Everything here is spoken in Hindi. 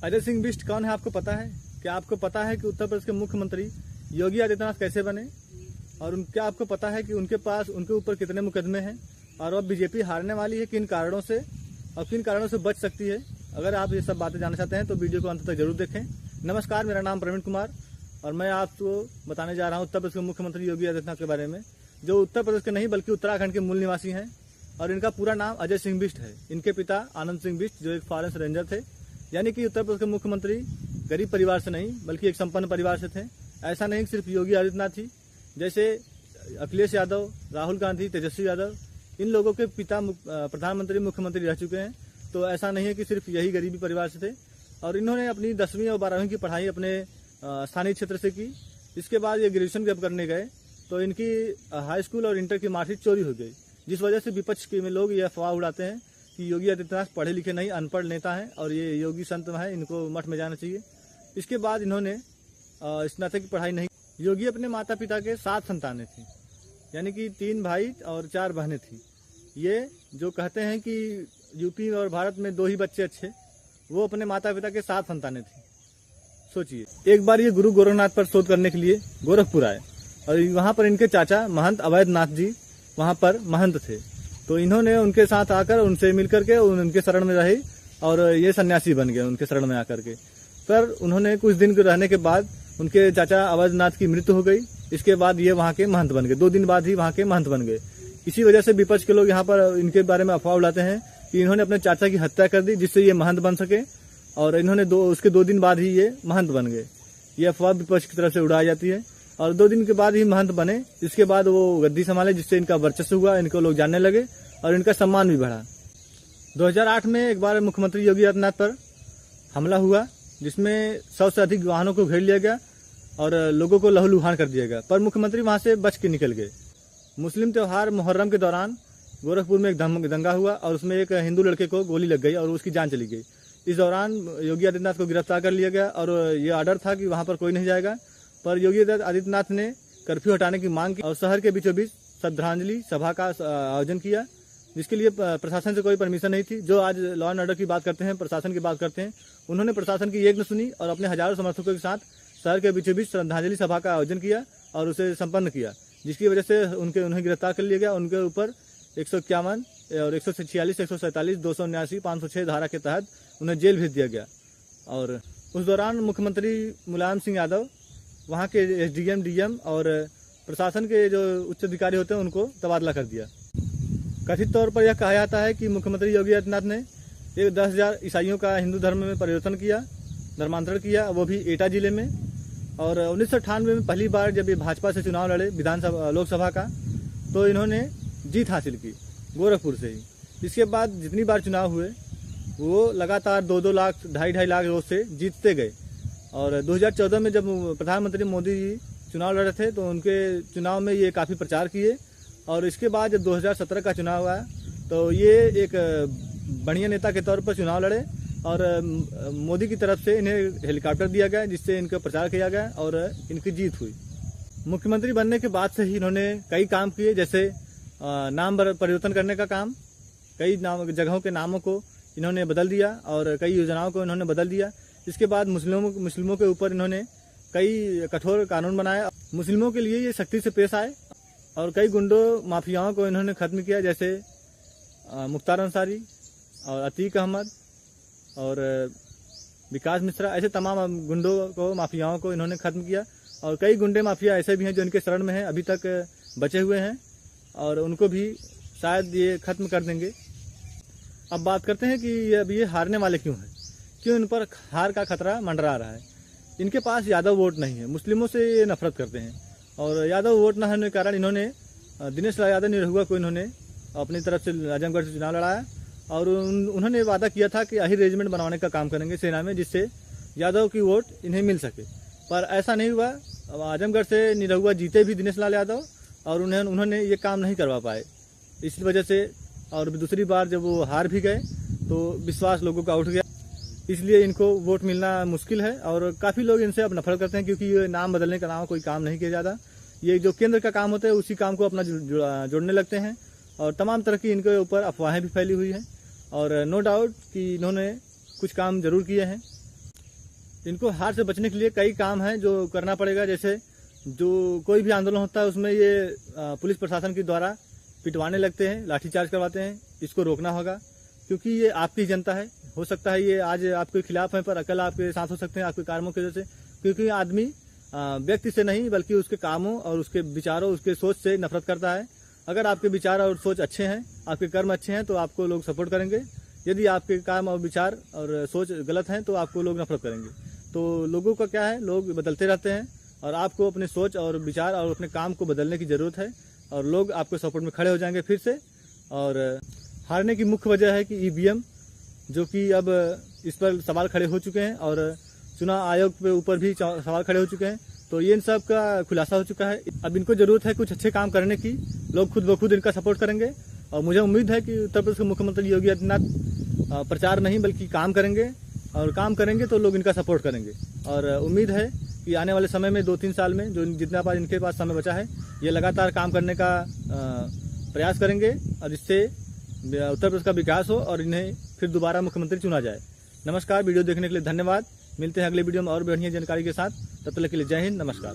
अजय सिंह बिष्ट कौन है आपको पता है? क्या आपको पता है कि उत्तर प्रदेश के मुख्यमंत्री योगी आदित्यनाथ कैसे बने? और क्या आपको पता है कि उनके ऊपर कितने मुकदमे हैं? और अब बीजेपी हारने वाली है किन कारणों से और किन कारणों से बच सकती है? अगर आप ये सब बातें जानना चाहते हैं तो वीडियो को अंत तक जरूर देखें। नमस्कार, मेरा नाम प्रवीण कुमार और मैं आपको बताने जा रहा हूँ उत्तर प्रदेश के मुख्यमंत्री योगी आदित्यनाथ के बारे में, जो उत्तर प्रदेश के नहीं बल्कि उत्तराखंड के मूल निवासी हैं। और इनका पूरा नाम अजय सिंह बिष्ट है। इनके पिता आनंद सिंह बिष्ट जो एक फॉरेस्ट रेंजर थे, यानी कि उत्तर प्रदेश के मुख्यमंत्री गरीब परिवार से नहीं बल्कि एक संपन्न परिवार से थे। ऐसा नहीं सिर्फ योगी आदित्यनाथ ही, जैसे अखिलेश यादव, राहुल गांधी, तेजस्वी यादव, इन लोगों के पिता प्रधानमंत्री मुख्यमंत्री रह चुके हैं। तो ऐसा नहीं है कि सिर्फ यही गरीबी परिवार से थे। और इन्होंने अपनी 10वीं और 12वीं की पढ़ाई अपने स्थानीय क्षेत्र से की। इसके बाद ये ग्रेजुएशन जब करने गए तो इनकी हाई स्कूल और इंटर की मार्कशीट चोरी हो गई, जिस वजह से विपक्ष के में लोग ये अफवाह उड़ाते हैं कि योगी आदित्यनाथ पढ़े लिखे नहीं, अनपढ़ नेता हैं और ये योगी संत हैं, इनको मठ में जाना चाहिए। इसके बाद इन्होंने स्नातक की पढ़ाई नहीं। योगी अपने माता पिता के 7 संतानें थी, यानी कि 3 भाई और 4 बहनें थी। ये जो कहते हैं कि यूपी और भारत में 2 ही बच्चे अच्छे, वो अपने माता पिता के 7 संतानें थी। सोचिए, एक बार ये गुरु गोरखनाथ पर शोध करने के लिए गोरखपुर आए और वहाँ पर इनके चाचा महंत अवैधनाथ जी वहाँ पर महंत थे। तो इन्होंने उनके साथ आकर उनसे मिलकर के उनके शरण में रहे और ये सन्यासी बन गए उनके शरण में आकर के। पर उन्होंने कुछ दिन रहने के बाद उनके चाचा अवैधनाथ की मृत्यु हो गई। इसके बाद ये वहाँ के महंत बन गए। 2 दिन बाद ही वहाँ के महंत बन गए। इसी वजह से विपक्ष के लोग यहाँ पर इनके बारे में अफवाह उड़ाते हैं कि इन्होंने अपने चाचा की हत्या कर दी जिससे ये महंत बन सके, और इन्होंने उसके 2 दिन बाद ही ये महंत बन गए। ये अफवाह विपक्ष की तरफ से उड़ाई जाती है। और 2 दिन के बाद ही महंत बने। इसके बाद वो गद्दी संभाले, जिससे इनका वर्चस्व हुआ, इनको लोग जानने लगे और इनका सम्मान भी बढ़ा। 2008 में एक बार मुख्यमंत्री योगी आदित्यनाथ पर हमला हुआ, जिसमें 100 से अधिक वाहनों को घेर लिया गया और लोगों को लहूलुहान कर दिया गया। पर मुख्यमंत्री वहां से बच के निकल गए। मुस्लिम त्योहार मुहर्रम के दौरान गोरखपुर में एक दंगा हुआ और उसमें एक हिंदू लड़के को गोली लग गई और उसकी जान चली गई। इस दौरान योगी आदित्यनाथ को गिरफ्तार कर लिया गया और ये ऑर्डर था कि वहां पर कोई नहीं जाएगा। पर योगी आदित्यनाथ ने कर्फ्यू हटाने की मांग की और शहर के बीचों बीच श्रद्धांजलि सभा का आयोजन किया, जिसके लिए प्रशासन से कोई परमिशन नहीं थी। जो आज लॉ एंड ऑर्डर की बात करते हैं, प्रशासन की बात करते हैं, उन्होंने प्रशासन की एक न सुनी और अपने हजारों समर्थकों के साथ शहर के बीचों बीच श्रद्धांजलि सभा का आयोजन किया और उसे संपन्न किया, जिसकी वजह से उन्हें गिरफ्तार कर लिया गया। उनके ऊपर 151 और 146, 147, 279, 506 धारा के तहत उन्हें जेल भेज दिया गया। और उस दौरान मुख्यमंत्री मुलायम सिंह यादव वहाँ के एसडीएम, डीएम और प्रशासन के जो उच्च अधिकारी होते हैं उनको तबादला कर दिया। कथित तौर पर यह कहा जाता है कि मुख्यमंत्री योगी आदित्यनाथ ने 10,000 ईसाइयों का हिंदू धर्म में परिवर्तन किया, धर्मांतरण किया, वो भी एटा जिले में। और 1998 में पहली बार जब ये भाजपा से चुनाव लड़े विधानसभा लोकसभा का, तो इन्होंने जीत हासिल की गोरखपुर से ही। इसके बाद जितनी बार चुनाव हुए वो लगातार 2-2 लाख, 2.5 लाख वोट से जीतते गए। और 2014 में जब प्रधानमंत्री मोदी जी चुनाव लड़ रहे थे तो उनके चुनाव में ये काफ़ी प्रचार किए। और इसके बाद जब 2017 का चुनाव हुआ तो ये एक बढ़िया नेता के तौर पर चुनाव लड़े और मोदी की तरफ से इन्हें हेलीकॉप्टर दिया गया, जिससे इनका प्रचार किया गया और इनकी जीत हुई। मुख्यमंत्री बनने के बाद से ही इन्होंने कई काम किए, जैसे नाम परिवर्तन करने का काम, कई जगहों के नामों को इन्होंने बदल दिया और कई योजनाओं को इन्होंने बदल दिया। इसके बाद मुस्लिमों के ऊपर इन्होंने कई कठोर कानून बनाए। मुस्लिमों के लिए ये सख्ती से पेश आए और कई गुंडों माफियाओं को इन्होंने खत्म किया, जैसे मुख्तार अंसारी और अतीक अहमद और विकास मिश्रा। ऐसे तमाम गुंडों को, माफियाओं को इन्होंने खत्म किया। और कई गुंडे माफिया ऐसे भी हैं जो इनके शरण में हैं, अभी तक बचे हुए हैं और उनको भी शायद ये खत्म कर देंगे। अब बात करते हैं कि अब ये हारने वाले क्यों हैं, क्यों इन पर हार का खतरा मंडरा रहा है। इनके पास यादव वोट नहीं है, मुस्लिमों से ये नफरत करते हैं और यादव वोट न होने के कारण इन्होंने दिनेश लाल यादव निरहुआ को इन्होंने अपनी तरफ से आजमगढ़ से चुनाव लड़ाया और उन्होंने वादा किया था कि अहिर रेजिमेंट बनवाने का काम करेंगे सेना में, जिससे यादव की वोट इन्हें मिल सके। पर ऐसा नहीं हुआ। आजमगढ़ से निरहुआ जीते भी दिनेश लाल यादव और उन्होंने ये काम नहीं करवा पाए। इस वजह से और दूसरी बार जब वो हार भी गए तो विश्वास लोगों का उठ गया, इसलिए इनको वोट मिलना मुश्किल है। और काफ़ी लोग इनसे अब नफरत करते हैं, क्योंकि ये नाम बदलने के अलावा कोई काम नहीं किया जाता। ये जो केंद्र का काम होता है उसी काम को अपना जोड़ने लगते हैं और तमाम तरह की इनके ऊपर अफवाहें भी फैली हुई हैं। और नो डाउट कि इन्होंने कुछ काम जरूर किए हैं। इनको हार से बचने के लिए कई काम हैं जो करना पड़ेगा। जैसे जो कोई भी आंदोलन होता है उसमें ये पुलिस प्रशासन के द्वारा पिटवाने लगते हैं, लाठीचार्ज करवाते हैं, इसको रोकना होगा। क्योंकि ये आपकी जनता है, हो सकता है ये आज आपके खिलाफ है पर कल आपके साथ हो सकते हैं आपके कामों की वजह से। क्योंकि आदमी व्यक्ति से नहीं बल्कि उसके कामों और उसके विचारों, उसके सोच से नफरत करता है। अगर आपके विचार और सोच अच्छे हैं, आपके कर्म अच्छे हैं तो आपको लोग सपोर्ट करेंगे। यदि आपके काम और विचार और सोच गलत हैं तो आपको लोग नफरत करेंगे। तो लोगों का क्या है, लोग बदलते रहते हैं और आपको अपने सोच और विचार और अपने काम को बदलने की जरूरत है और लोग आपके सपोर्ट में खड़े हो जाएंगे फिर से। और हारने की मुख्य वजह है कि ईवीएम, जो कि अब इस पर सवाल खड़े हो चुके हैं और चुनाव आयोग के ऊपर भी सवाल खड़े हो चुके हैं। तो ये इन सब का खुलासा हो चुका है। अब इनको जरूरत है कुछ अच्छे काम करने की, लोग खुद ब खुद इनका सपोर्ट करेंगे। और मुझे उम्मीद है कि उत्तर प्रदेश के मुख्यमंत्री योगी आदित्यनाथ प्रचार नहीं बल्कि काम करेंगे और काम करेंगे तो लोग इनका सपोर्ट करेंगे। और उम्मीद है कि आने वाले समय में 2-3 साल में जो जितना पास इनके पास समय बचा है, ये लगातार काम करने का प्रयास करेंगे और इससे उत्तर प्रदेश का विकास हो और इन्हें फिर दोबारा मुख्यमंत्री चुना जाए। नमस्कार, वीडियो देखने के लिए धन्यवाद। मिलते हैं अगले वीडियो में और बढ़िया जानकारी के साथ। तब तक के लिए जय हिंद, नमस्कार।